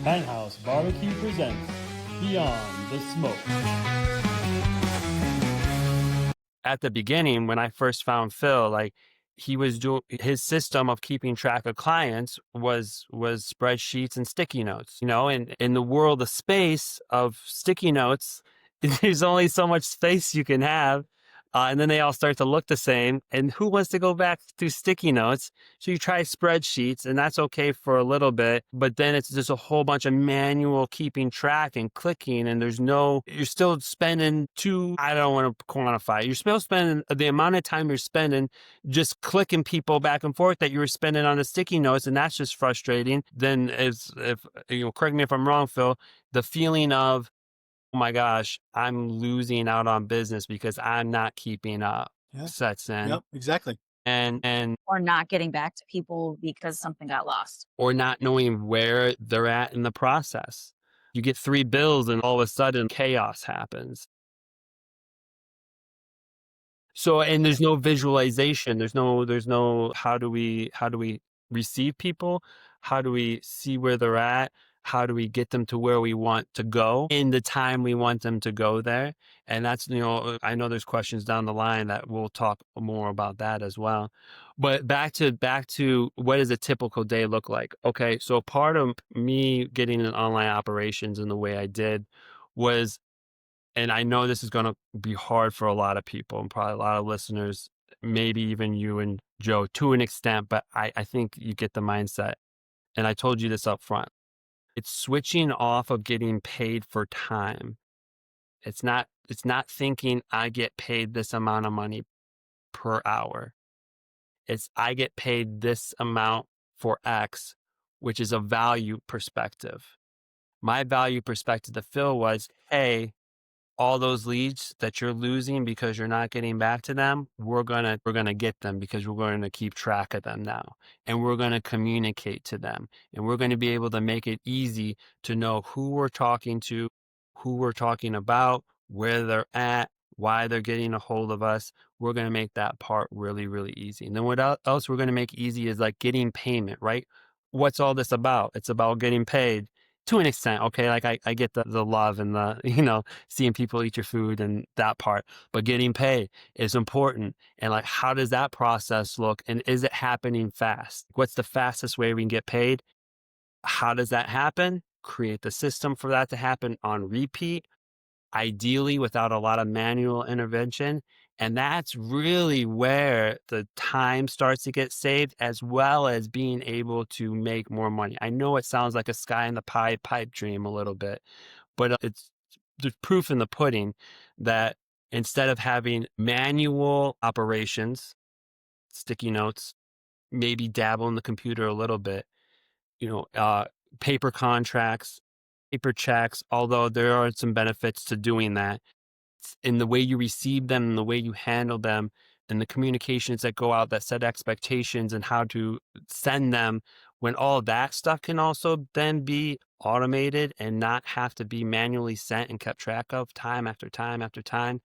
Henn House BBQ presents Beyond the Smoke. At the beginning, when I first found Phil, like he was doing his system of keeping track of clients was spreadsheets and sticky notes, and in the world of space of sticky notes, there's only so much space you can have. And then they all start to look the same. And who wants to go back to sticky notes? So you try spreadsheets, and that's okay for a little bit. But then it's just a whole bunch of manual keeping track and clicking. And you're still spending I don't want to quantify. You're still spending the amount of time you're spending just clicking people back and forth that you were spending on the sticky notes. And that's just frustrating. Then if correct me if I'm wrong, Phil, the feeling of, oh my gosh, I'm losing out on business because I'm not keeping up Yeah. sets in. Yep, exactly. And Or not getting back to people because something got lost. or not knowing where they're at in the process. You get 3 bills and all of a sudden chaos happens. So, and there's no visualization. There's no how do we receive people? How do we see where they're at? How do we get them to where we want to go in the time we want them to go there? And that's, I know there's questions down the line that we'll talk more about that as well. But back to what does a typical day look like? Okay, so part of me getting in online operations in the way I did was, and I know this is going to be hard for a lot of people and probably a lot of listeners, maybe even you and Joe to an extent, but I think you get the mindset. And I told you this up front. It's switching off of getting paid for time. It's not thinking I get paid this amount of money per hour. It's I get paid this amount for X, which is a value perspective. My value perspective to Phil was, hey, all those leads that you're losing because you're not getting back to them, we're gonna get them because we're going to keep track of them now, and we're going to communicate to them, and we're going to be able to make it easy to know who we're talking to, who we're talking about, where they're at, why they're getting a hold of us. We're going to make that part really, really easy. And then what else we're going to make easy is like getting payment, right? What's all this about? It's about getting paid to an extent. Okay. Like I get the love and the, seeing people eat your food and that part, but getting paid is important. And like, how does that process look? And is it happening fast? What's the fastest way we can get paid? How does that happen? Create the system for that to happen on repeat, ideally without a lot of manual intervention. And that's really where the time starts to get saved, as well as being able to make more money. I know it sounds like a sky in the pie pipe dream a little bit, but there's proof in the pudding that instead of having manual operations, sticky notes, maybe dabble in the computer a little bit, paper contracts, paper checks, although there are some benefits to doing that, in the way you receive them and the way you handle them and the communications that go out that set expectations and how to send them, when all that stuff can also then be automated and not have to be manually sent and kept track of time after time after time.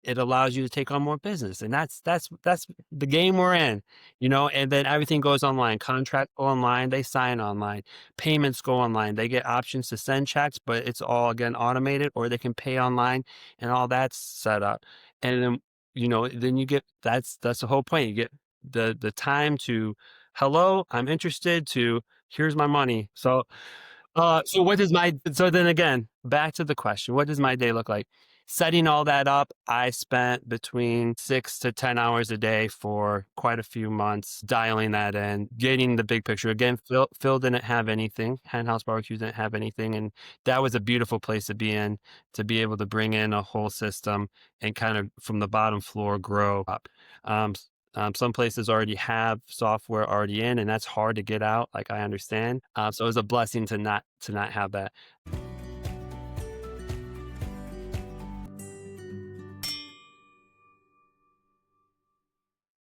It allows you to take on more business. And that's the game we're in, and then everything goes online. Contracts go online, they sign online, payments go online, they get options to send checks, but it's all again automated, or they can pay online and all that's set up. And then, then you get, that's the whole point. You get the time to, hello, I'm interested, to here's my money. So so then again, back to the question, what does my day look like? Setting all that up, I spent between 6 to 10 hours a day for quite a few months, dialing that in, getting the big picture. Again, Phil didn't have anything. Henn House BBQ didn't have anything. And that was a beautiful place to be in, to be able to bring in a whole system and kind of from the bottom floor grow up. Some places already have software already in, and that's hard to get out, like I understand. So it was a blessing to not have that.